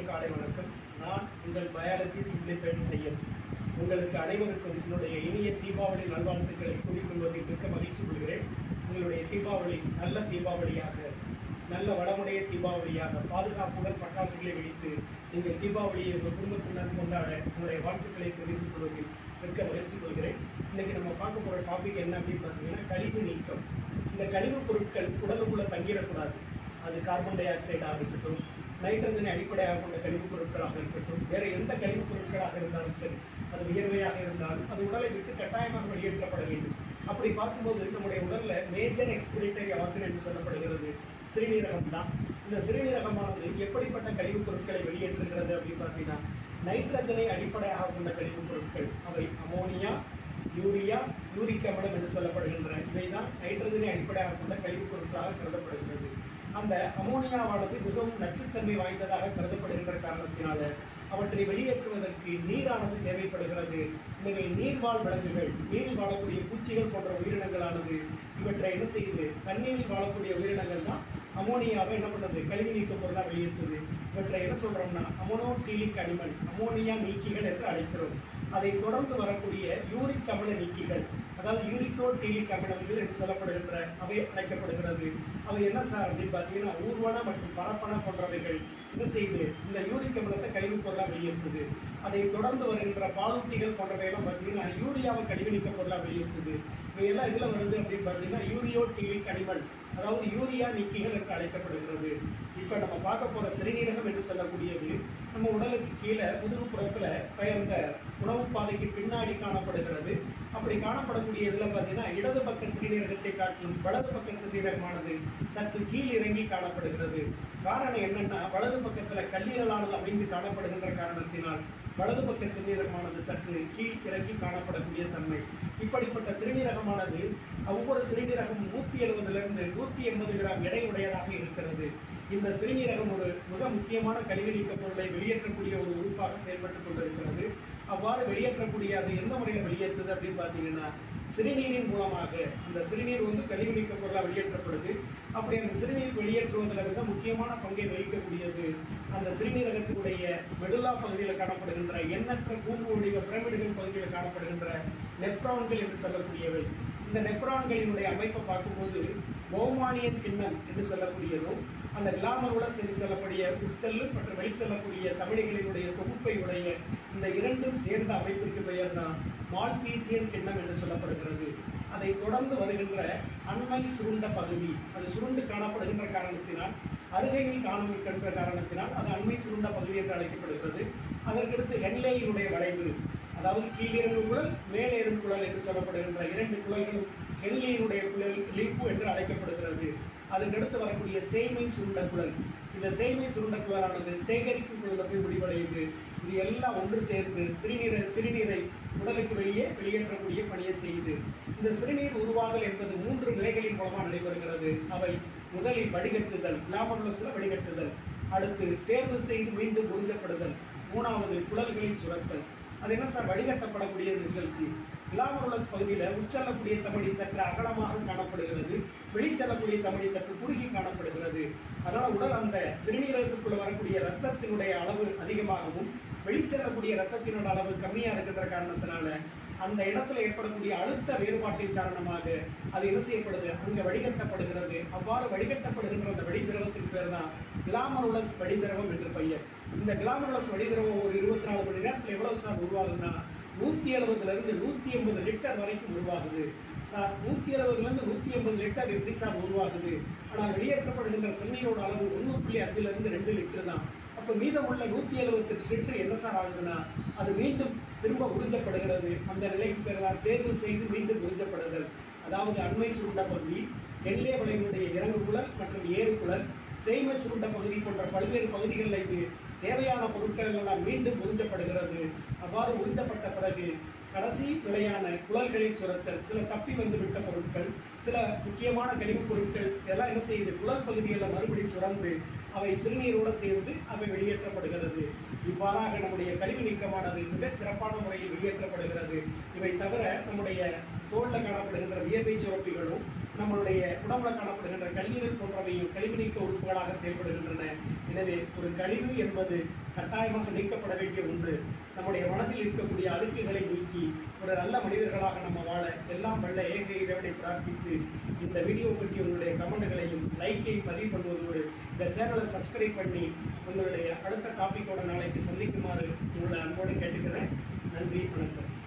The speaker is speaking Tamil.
காலை வணக்கம். நான் உங்கள் பயாலஜி சிம்பிளிஃபைட் செய்யன். உங்களுக்கு அனைவருக்கும் என்னுடைய இனிய தீபாவளி நல்வாழ்த்துக்களை கூறிக்கொள்வதில் மிக்க மகிழ்ச்சி கொள்கிறேன். உங்களுடைய தீபாவளி நல்ல தீபாவளியாக, நல்ல வளமுடைய தீபாவளியாக, பாதுகாப்புடன் பட்டாசுகளை வெடித்து நீங்கள் தீபாவளியை உங்கள் குடும்பத்தினர் கொண்டாட உங்களுடைய வாழ்த்துக்களை தெரிவித்துக் கொள்வதில் மிக்க மகிழ்ச்சி கொள்கிறேன். இன்றைக்கி நம்ம பார்க்க போகிற டாபிக் என்ன அப்படின்னு பார்த்தீங்கன்னா, கழிவு நீக்கம். இந்த கழிவுப் பொருட்கள் உடலுக்குள்ளே தங்கிடக்கூடாது. அது கார்பன் டை ஆக்சைடாக இருக்கட்டும், நைட்ரஜனை அடிப்படையாக கொண்ட கழிவுப் பொருட்களாக இருக்கட்டும், வேறு எந்த கழிவுப் பொருட்களாக இருந்தாலும் சரி, அது வியர்வையாக இருந்தாலும் அது உடலை விட்டு கட்டாயமாக வெளியேற்றப்பட வேண்டும். அப்படி பார்க்கும்போது நம்முடைய உடலில் மேஜர் எக்ஸ்பிரேட்டரி ஆர்கன் என்று சொல்லப்படுகிறது சிறுநீரகம் தான். இந்த சிறுநீரகமானது எப்படிப்பட்ட கழிவுப் பொருட்களை வெளியேற்றுகிறது அப்படின்னு பார்த்தீங்கன்னா, நைட்ரஜனை அடிப்படையாக கொண்ட கழிவுப் பொருட்கள், அவை அமோனியா, யூரியா, யூரிக் அமிலம் என்று சொல்லப்படுகின்ற இவை தான் நைட்ரஜனை அடிப்படையாக கொண்ட கழிவுப் பொருட்களாக கருதப்படுகிறது. அந்த அமோனியாவானது மிகவும் நச்சுத்தன்மை வாய்ந்ததாக கருதப்படுகின்ற காரணத்தினால அவற்றை வெளியேற்றுவதற்கு நீரானது தேவைப்படுகிறது. எனவே நீர்வாழ் விலங்குகள், நீரில் வாழக்கூடிய பூச்சிகள் போன்ற உயிரினங்களானது இவற்றை என்ன செய்யுது, தண்ணீரில் வாழக்கூடிய உயிரினங்கள் தான் அமோனியாவை என்ன பண்ணுறது, கழிவு நீக்க பொருளாக வெளியேற்றுது. இவற்றை என்ன சொல்கிறோம்னா அமோனோடீலிக் அனிமல், அமோனியா நீக்கிகள் என்று அழைக்கிறோம். அதை தொடர்ந்து வரக்கூடிய யூரிக் அமில நீக்கிகள், அதாவது யூரிக்கோடீலிக் அமிலங்கள் என்று சொல்லப்படுகின்ற அவை அழைக்கப்படுகிறது. அவை என்ன சார் அப்படின்னு பார்த்தீங்கன்னா, ஊர்வன மற்றும் பரப்பன போன்றவைகள் என்ன செய்யுது, இந்த யூரிக் அமிலத்தை கழிவுப் பொருளாக வெளியேற்றுது. அதை தொடர்ந்து வருகின்ற பாலூட்டிகள் போன்றவையெல்லாம் பார்த்தீங்கன்னா யூரியாவை கழிவு நீக்க பொருளாக வெளியேற்றுது. இவையெல்லாம் இதில் வருது அப்படின்னு பார்த்தீங்கன்னா யூரியோடீலிக் அனிமல், அதாவது யூரியா நீக்கிகள் என்று அழைக்கப்படுகிறது. இப்போ நம்ம பார்க்க போகிற சிறுநீரகம் என்று சொல்லக்கூடியது நம்ம உடலுக்கு கீழே முதுகுப்புறத்தில் பெயர்ந்த உணவு பாதைக்கு பின்னாடி காணப்படுகிறது. அப்படி காணப்படக்கூடிய இதில் பார்த்தீங்கன்னா இடது பக்க சிறுநீரகத்தை காட்டிலும் வலது பக்க சிறுநீரகமானது சற்று கீழ் இறங்கி காணப்படுகிறது. காரணம் என்னென்னா, வலது பக்கத்தில் கல்லீரலானது அமைந்து காணப்படுகின்ற காரணத்தினால் வலது பக்க சிறுநீரகமானது சற்று கீழ் இறங்கி காணப்படக்கூடிய தன்மை. இப்படிப்பட்ட சிறுநீரகமானது ஒவ்வொரு சிறுநீரகம் 170 to 180 கிராம் எடை உடையதாக இருக்கிறது. இந்த சிறுநீரகம் ஒரு மிக முக்கியமான கழிவு நீக்க பொருளை வெளியேற்றக்கூடிய ஒரு உறுப்பாக செயல்பட்டு கொண்டிருக்கிறது. அவ்வாறு வெளியேற்றக்கூடிய அது எந்த முறையில் வெளியேற்றுது அப்படின்னு பார்த்தீங்கன்னா, சிறுநீரின் மூலமாக. அந்த சிறுநீர் கழிவு நீக்க பொருளாக வெளியேற்றப்படுது. அப்படி அந்த சிறுநீர் வெளியேற்றுவதில் மிக முக்கியமான பங்கை வகிக்கக்கூடியது அந்த சிறுநீரகத்தினுடைய மெடுலா பகுதியில் காணப்படுகின்ற எண்ணற்ற கூம்பு வடிவ பிரமிடுகள் பகுதியில் காணப்படுகின்ற நெப்ரான்கள் என்று சொல்லக்கூடியவை. இந்த நெப்ரான்களினுடைய அமைப்பை பார்க்கும்போது பௌமானியன் கிண்ணம் என்று சொல்லக்கூடியதும், அந்த கிளாமருலஸ் என்று சொல்லக்கூடிய உட்செல்லு மற்றும் வெளிச்செல்லக்கூடிய தமிழிகளினுடைய தொகுப்பை உடைய இந்த இரண்டும் சேர்ந்த அமைப்பிற்கு பெயர் தான் மால்பீஜியன் கிண்ணம் என்று சொல்லப்படுகிறது. அதை தொடர்ந்து வருகின்ற அண்மை சுருண்ட பகுதி, அது சுருண்டு காணப்படுகின்ற காரணத்தினால், அருகையில் காணப்படுகின்ற காரணத்தினால் அது அண்மை சுருண்ட பகுதி என்று அழைக்கப்படுகிறது. அதற்கடுத்து ஹென்லேயினுடைய வளைவு, அதாவது கீழிறங்கு குழல் மேலேறும் குழல் என்று சொல்லப்படுகின்ற இரண்டு குழல்களும் ஹென்லியினுடைய குழல் லீப்பு என்று அழைக்கப்படுகிறது. அதற்கடுத்து வரக்கூடிய சேய்மை சுருண்ட குழல், இந்த சேய்மை சுருண்ட குழலானது சேகரிக்கும் குழலில் போய் முடிவடையுது. இது எல்லாம் ஒன்று சேர்ந்து சிறுநீரை உடலுக்கு வெளியேற்றக்கூடிய பணியை செய்யுது. இந்த சிறுநீர் உருவாதல் என்பது 3 நிலைகளின் மூலமாக நடைபெறுகிறது. அவை முதலில் வடிகட்டுதல், கிளாமருலஸில் வடிகட்டுதல், அடுத்து தேர்வு செய்து மீண்டும் உறிஞ்சப்படுதல், 3வது குழல்களில் சுரத்தல். அது என்ன சார் வடிகட்டப்படக்கூடிய நிகழ்ச்சி? கிளாமருலஸ் பகுதியில் உட்செல்லக்கூடிய தமனி சற்று அகலமாக காணப்படுகிறது, வெளிச்செல்லக்கூடிய தமனி சற்று குறுகி காணப்படுகிறது. அதனால் உடல் அந்த சிறுநீரகத்துக்குள்ளே வரக்கூடிய இரத்தத்தினுடைய அளவு அதிகமாகவும் வெளிச்செல்லக்கூடிய இரத்தத்தினுடைய அளவு கம்மியாக இருக்கின்ற காரணத்தினால அந்த இடத்துல ஏற்படக்கூடிய அழுத்த வேறுபாட்டின் காரணமாக அது என்ன செய்யப்படுது, அங்கே வடிகட்டப்படுகிறது. அவ்வாறு வடிகட்டப்படுகின்ற அந்த வடிதிரவத்தின் பேர் தான் கிளாமருலஸ் வடிதிரவம் என்று பெயர். இந்த கிளாமருலஸ் வடிதிரவம் ஒரு 24 மணி நேரத்தில் எவ்வளவு சார் உருவாகுதுன்னா 170 to 180 லிட்டர் வரைக்கும் உருவாகுது. சார் 170 to 180 லிட்டர் எப்படி சார் உருவாகுது? ஆனால் வெளியேற்றப்படுகின்ற சிறுநீரோட அளவு 1.5 to 2 லிட்டர் தான். அப்போ மீதமுள்ள 178 லிட்டர் என்ன சார் ஆகுதுன்னா, அது மீண்டும் திரும்ப உறிஞ்சப்படுகிறது. அந்த நிலைக்கு பிறகு தேர்வு செய்து மீண்டும் உறிஞ்சப்படுதல். அதாவது அண்மை சுருண்ட பகுதி, எல்லை வளைவினுடைய இறங்கு குழல் மற்றும் ஏறு குழல், சேய்மை சுருண்ட பகுதி போன்ற பல்வேறு பகுதிகளில் இது தேவையான பொருட்கள் எல்லாம் மீண்டும் உறிஞ்சப்படுகிறது. அவ்வாறு உறிஞ்சப்பட்ட பிறகு கடைசி நிலையான குழல்களில் சுரத்தல், சில தப்பி வந்துவிட்ட பொருட்கள், சில முக்கியமான கழிவுப் பொருட்கள் எல்லாம் என்ன செய்யுது, குழல் பகுதிகளில் மறுபடி சுரந்து அவை சிறுநீரோடு சேர்ந்து அவை வெளியேற்றப்படுகிறது. இவ்வாறாக நம்முடைய கழிவு நீக்கமானது மிகச் சிறப்பான முறையில் வெளியேற்றப்படுகிறது. இவை தவிர நம்முடைய தோலில் காணப்படுகின்ற வியர்வை சுரப்பிகளும் நம்மளுடைய உடம்புல காணப்படுகின்ற கல்லீரல் போன்றவையும் கழிவு நீக்க உறுப்புகளாக செயல்படுகின்றன. எனவே ஒரு கழிவு என்பது கட்டாயமாக நீக்கப்பட வேண்டிய ஒன்று. நம்முடைய மனதில் இருக்கக்கூடிய அழுக்குகளை நீக்கி ஒரு நல்ல மனிதர்களாக நம்ம வாழ எல்லாம் வல்ல ஏக இறைவனை பிரார்த்தித்து இந்த வீடியோ பற்றி உங்களுடைய கமெண்ட்களையும் லைக்கையும் பதிவு பண்ணுவதோடு இந்த சேனலை சப்ஸ்கிரைப் பண்ணி உங்களுடைய அடுத்த டாப்பிக்கோட நாளைக்கு சந்திக்குமாறு உங்களை அன்போடு கேட்டுக்கிறேன். நன்றி, வணக்கம்.